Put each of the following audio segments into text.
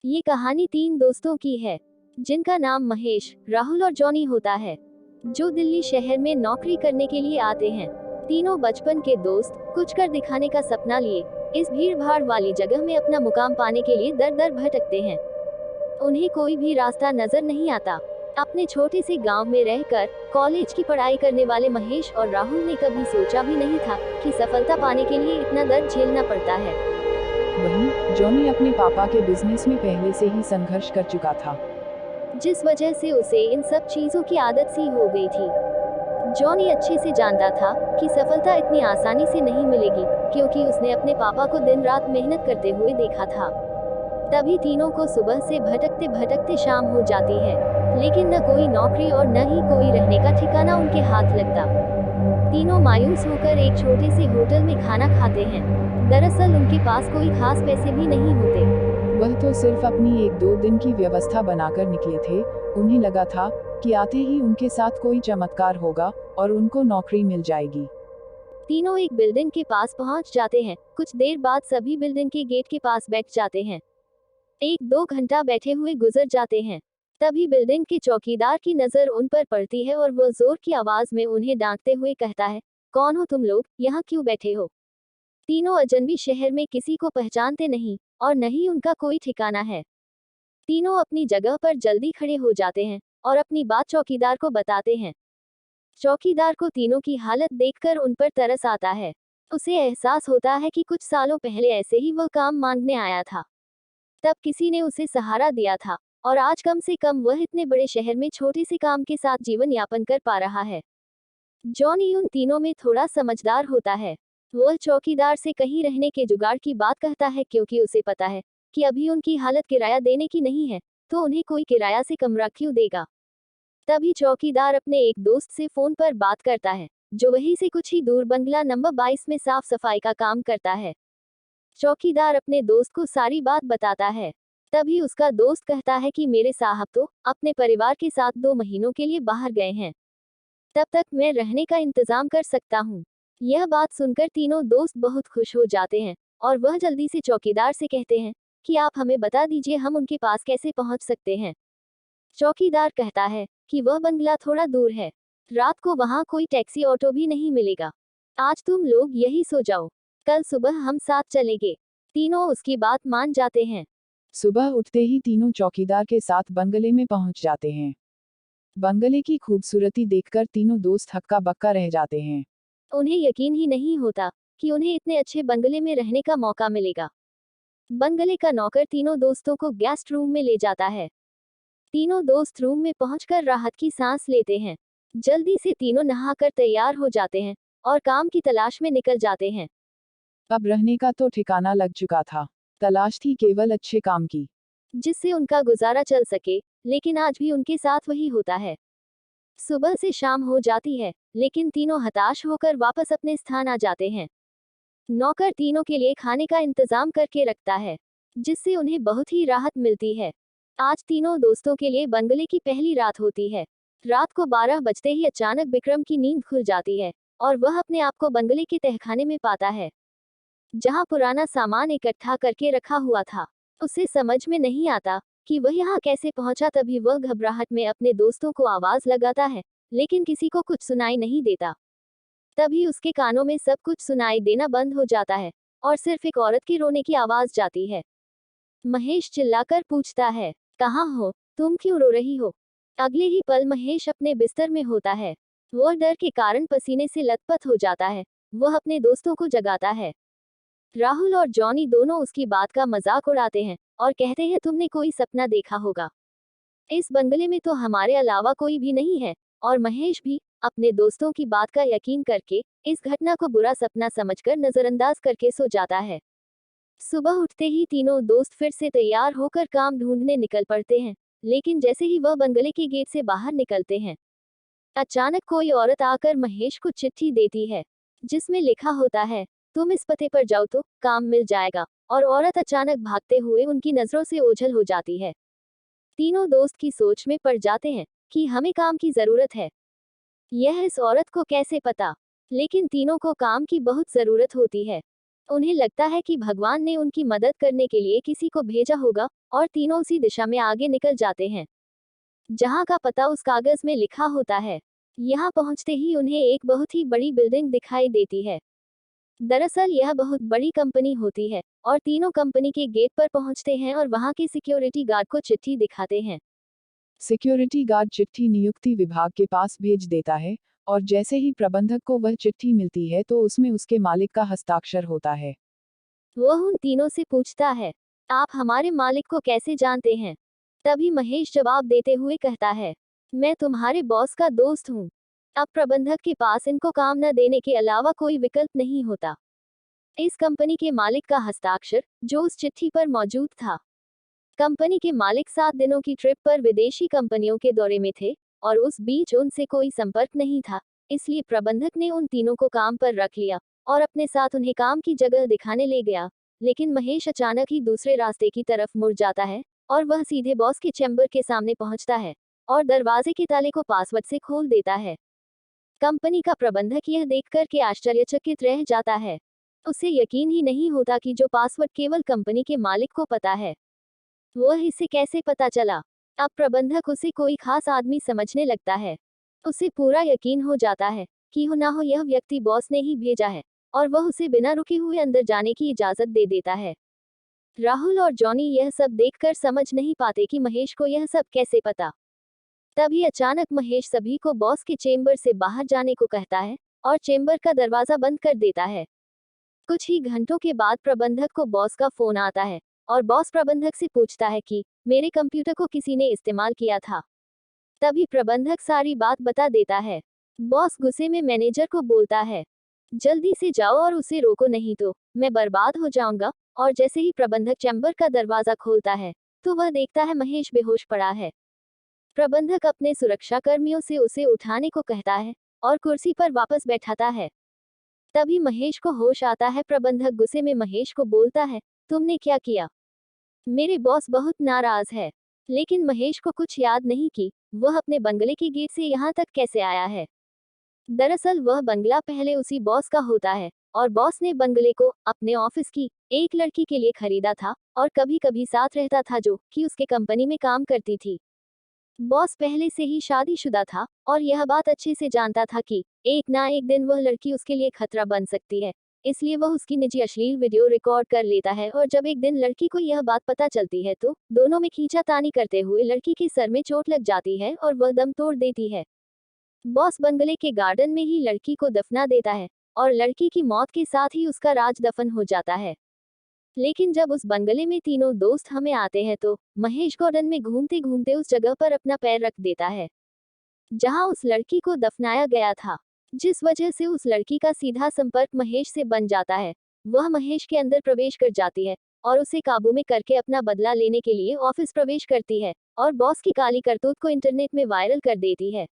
ये कहानी 3 दोस्तों की है जिनका नाम महेश, राहुल और जॉनी होता है, जो दिल्ली शहर में नौकरी करने के लिए आते हैं। तीनों बचपन के दोस्त कुछ कर दिखाने का सपना लिए इस भीड़ भाड़ वाली जगह में अपना मुकाम पाने के लिए दर दर भटकते हैं। उन्हें कोई भी रास्ता नजर नहीं आता। अपने छोटे से गांव में रहकर कॉलेज की पढ़ाई करने वाले महेश और राहुल ने कभी सोचा भी नहीं था कि सफलता पाने के लिए इतना दर्द झेलना पड़ता है। वहीं जॉनी अपने पापा के बिजनेस में पहले से ही संघर्ष कर चुका था, जिस वजह से उसे इन सब चीजों की आदत सी हो गई थी। जॉनी अच्छे से जानता था कि सफलता इतनी आसानी से नहीं मिलेगी, क्योंकि उसने अपने पापा को दिन रात मेहनत करते हुए देखा था। तभी तीनों को सुबह से भटकते भटकते शाम हो जाती है, लेकिन न कोई नौकरी और न ही कोई रहने का ठिकाना उनके हाथ लगता। तीनों मायूस होकर एक छोटे से होटल में खाना खाते हैं। दरअसल उनके पास कोई खास पैसे भी नहीं होते। वह तो सिर्फ अपनी 1-2 दिन की व्यवस्था बनाकर निकले थे। उन्हें लगा था कि आते ही उनके साथ कोई चमत्कार होगा और उनको नौकरी मिल जाएगी। तीनों एक बिल्डिंग के पास पहुंच जाते हैं। कुछ देर बाद सभी बिल्डिंग के गेट के पास बैठ जाते हैं। 1-2 घंटा बैठे हुए गुजर जाते हैं। तभी बिल्डिंग के चौकीदार की नजर उन पर पड़ती है और वह जोर की आवाज में उन्हें डांटते हुए कहता है, कौन हो तुम लोग, यहाँ क्यों बैठे हो? तीनों अजनबी शहर में किसी को पहचानते नहीं और न ही उनका कोई ठिकाना है। तीनों अपनी जगह पर जल्दी खड़े हो जाते हैं और अपनी बात चौकीदार को बताते हैं। चौकीदार को तीनों की हालत देखकर उन पर तरस आता है। उसे एहसास होता है कि कुछ सालों पहले ऐसे ही वह काम मांगने आया था। तब किसी ने उसे सहारा दिया था और आज कम से कम वह इतने बड़े शहर में छोटे से काम के साथ जीवन यापन कर पा रहा है। जॉनी उन तीनों में थोड़ा समझदार होता है। वह चौकीदार से कहीं रहने के जुगाड़ की बात कहता है, क्योंकि उसे पता है कि अभी उनकी हालत किराया देने की नहीं है, तो उन्हें कोई किराया से कमरा क्यों देगा। तभी चौकीदार अपने एक दोस्त से फोन पर बात करता है, जो वहीं से कुछ ही दूर बंगला नंबर 22 में साफ सफाई का काम करता है। चौकीदार अपने दोस्त को सारी बात बताता है। तभी उसका दोस्त कहता है कि मेरे साहब तो अपने परिवार के साथ 2 महीनों के लिए बाहर गए हैं, तब तक मैं रहने का इंतजाम कर सकता हूँ। यह बात सुनकर तीनों दोस्त बहुत खुश हो जाते हैं और वह जल्दी से चौकीदार से कहते हैं कि आप हमें बता दीजिए हम उनके पास कैसे पहुंच सकते हैं। चौकीदार कहता है कि वह बंगला थोड़ा दूर है, रात को वहां कोई टैक्सी ऑटो भी नहीं मिलेगा। आज तुम लोग यही सो जाओ, कल सुबह हम साथ चलेंगे। तीनों उसकी बात मान जाते हैं। सुबह उठते ही तीनों चौकीदार के साथ बंगले में पहुंच जाते हैं। बंगले की खूबसूरती देखकर तीनों दोस्त हक्का बक्का रह जाते हैं। उन्हें यकीन ही नहीं होता कि उन्हें इतने अच्छे बंगले में रहने का मौका मिलेगा। बंगले का नौकर तीनों दोस्तों को गेस्ट रूम में ले जाता है। तीनों दोस्त रूम में पहुंचकर राहत की सांस लेते हैं। जल्दी से तीनों नहाकर तैयार हो जाते हैं और काम की तलाश में निकल जाते हैं। अब रहने का तो ठिकाना लग चुका था, तलाश थी केवल अच्छे काम की, जिससे उनका गुजारा चल सके। लेकिन आज भी उनके साथ वही होता है। सुबह से शाम हो जाती है, लेकिन तीनों हताश होकर वापस अपने स्थान आ जाते हैं। नौकर तीनों के लिए खाने का इंतजाम करके रखता है, जिससे उन्हें बहुत ही राहत मिलती है। आज तीनों दोस्तों के लिए बंगले की पहली रात होती है। रात को 12 बजते ही अचानक विक्रम की नींद खुल जाती है और वह अपने आप को बंगले के तहखाने में पाता है, जहां पुराना सामान इकट्ठा करके रखा हुआ था। उसे समझ में नहीं आता कि वह यहाँ कैसे पहुंचा। तभी वह घबराहट में अपने दोस्तों को आवाज लगाता है, लेकिन किसी को कुछ सुनाई नहीं देता। तभी उसके कानों में सब कुछ सुनाई देना बंद हो जाता है और सिर्फ एक औरत के रोने की आवाज जाती है। महेश चिल्लाकर पूछता है, कहाँ हो तुम, क्यों रो रही हो? अगले ही पल महेश अपने बिस्तर में होता है। वह डर के कारण पसीने से लथपथ हो जाता है। वह अपने दोस्तों को जगाता है। राहुल और जॉनी दोनों उसकी बात का मजाक उड़ाते हैं और कहते हैं, तुमने कोई सपना देखा होगा, इस बंगले में तो हमारे अलावा कोई भी नहीं है। और महेश भी अपने दोस्तों की बात का यकीन करके इस घटना को बुरा सपना समझकर नजरअंदाज करके सो जाता है। सुबह उठते ही तीनों दोस्त फिर से तैयार होकर काम ढूंढने निकल पड़ते हैं, लेकिन जैसे ही वह बंगले के गेट से बाहर निकलते हैं, अचानक कोई औरत आकर महेश को चिट्ठी देती है, जिसमें लिखा होता है, तुम इस पते पर जाओ तो काम मिल जाएगा। और औरत अचानक भागते हुए उनकी नजरों से ओझल हो जाती है। तीनों दोस्त की सोच में पड़ जाते हैं कि हमें काम की जरूरत है। यह इस औरत को कैसे पता, लेकिन तीनों को काम की बहुत जरूरत होती है। उन्हें लगता है कि भगवान ने उनकी मदद करने के लिए किसी को भेजा होगा, और तीनों उसी दिशा में आगे निकल जाते हैं जहां का पता उस कागज में लिखा होता है। यहाँ पहुंचते ही उन्हें एक बहुत ही बड़ी बिल्डिंग दिखाई देती है। दरअसल यह बहुत बड़ी कंपनी होती है, और तीनों कंपनी के गेट पर पहुंचते हैं और वहां के सिक्योरिटी गार्ड को चिट्ठी दिखाते हैं। सिक्योरिटी गार्ड चिट्ठी नियुक्ति विभाग के पास भेज देता है, और जैसे ही प्रबंधक को वह चिट्ठी मिलती है तो उसमें उसके मालिक का हस्ताक्षर होता है। वह उन तीनों से पूछता है, आप हमारे मालिक को कैसे जानते हैं? तभी महेश जवाब देते हुए कहता है, मैं तुम्हारे बॉस का दोस्त हूँ। अब प्रबंधक के पास इनको काम न देने के अलावा कोई विकल्प नहीं होता। इस कंपनी के मालिक का हस्ताक्षर, जो उस चिट्ठी पर मौजूद था। कंपनी के मालिक 7 दिनों की ट्रिप पर विदेशी कंपनियों के दौरे में थे, और उस बीच उनसे कोई संपर्क नहीं था, इसलिए प्रबंधक ने उन तीनों को काम पर रख लिया और अपने साथ उन्हें काम की जगह दिखाने ले गया। लेकिन महेश अचानक ही दूसरे रास्ते की तरफ मुड़ जाता है, और वह सीधे बॉस के चैम्बर के सामने पहुंचता है और दरवाजे के ताले को पासवर्ड से खोल देता है। कंपनी का प्रबंधक यह देखकर के आश्चर्यचकित रह जाता है। उसे यकीन ही नहीं होता कि जो पासवर्ड केवल कंपनी के मालिक को पता है, वह इसे कैसे पता चला। अब प्रबंधक उसे कोई खास आदमी समझने लगता है। उसे पूरा यकीन हो जाता है कि हो ना हो यह व्यक्ति बॉस ने ही भेजा है, और वह उसे बिना रुके हुए अंदर जाने की इजाजत दे देता है। राहुल और जॉनी यह सब देखकर समझ नहीं पाते कि महेश को यह सब कैसे पता। तभी अचानक महेश सभी को बॉस के चेम्बर से बाहर जाने को कहता है और चेम्बर का दरवाजा बंद कर देता है। कुछ ही घंटों के बाद प्रबंधक को बॉस का फोन आता है, और बॉस प्रबंधक से पूछता है कि मेरे कंप्यूटर को किसी ने इस्तेमाल किया था। तभी प्रबंधक सारी बात बता देता है। बॉस गुस्से में मैनेजर को बोलता है, जल्दी से जाओ और उसे रोको, नहीं तो मैं बर्बाद हो जाऊंगा। और जैसे ही प्रबंधक चैम्बर का दरवाजा खोलता है, तो वह देखता है महेश बेहोश पड़ा है। प्रबंधक अपने सुरक्षा कर्मियों से उसे उठाने को कहता है और कुर्सी पर वापस बैठाता है। तभी महेश को होश आता है। प्रबंधक गुस्से में महेश को बोलता है, तुमने क्या किया? मेरे बॉस बहुत नाराज है। लेकिन महेश को कुछ याद नहीं कि वह अपने बंगले के गेट से यहाँ तक कैसे आया है। दरअसल वह बंगला पहले उसी बॉस का होता है, और बॉस ने बंगले को अपने ऑफिस की एक लड़की के लिए खरीदा था, और कभी कभी साथ रहता था, जो कि उसके कंपनी में काम करती थी। बॉस पहले से ही शादीशुदा था, और यह बात अच्छे से जानता था कि एक ना एक दिन वह लड़की उसके लिए खतरा बन सकती है। इसलिए वह उसकी निजी अश्लील वीडियो रिकॉर्ड कर लेता है, और जब एक दिन लड़की को यह बात पता चलती है तो दोनों में खींचातानी करते हुए लड़की के सर में चोट लग जाती है और वह दम तोड़ देती है। बॉस बंगले के गार्डन में ही लड़की को दफना देता है, और लड़की की मौत के साथ ही उसका राज दफन हो जाता है। लेकिन जब उस बंगले में तीनों दोस्त हमें आते हैं तो महेश गार्डन में घूमते घूमते उस जगह पर अपना पैर रख देता है जहां उस लड़की को दफनाया गया था, जिस वजह से उस लड़की का सीधा संपर्क महेश से बन जाता है। वह महेश के अंदर प्रवेश कर जाती है और उसे काबू में करके अपना बदला लेने के लिए ऑफिस प्रवेश करती है, और बॉस की काली करतूत को इंटरनेट में वायरल कर देती है।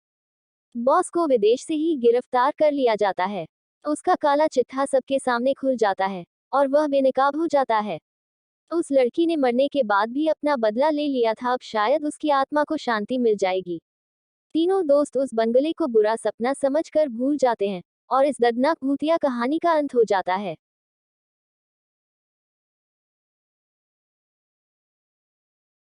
बॉस को विदेश से ही गिरफ्तार कर लिया जाता है। उसका काला चिट्ठा सबके सामने खुल जाता है, और वह बेनकाब हो जाता है। उस लड़की ने मरने के बाद भी अपना बदला ले लिया था, अब शायद उसकी आत्मा को शांति मिल जाएगी। तीनों दोस्त उस बंगले को बुरा सपना समझकर भूल जाते हैं, और इस दर्दनाक भूतिया कहानी का अंत हो जाता है।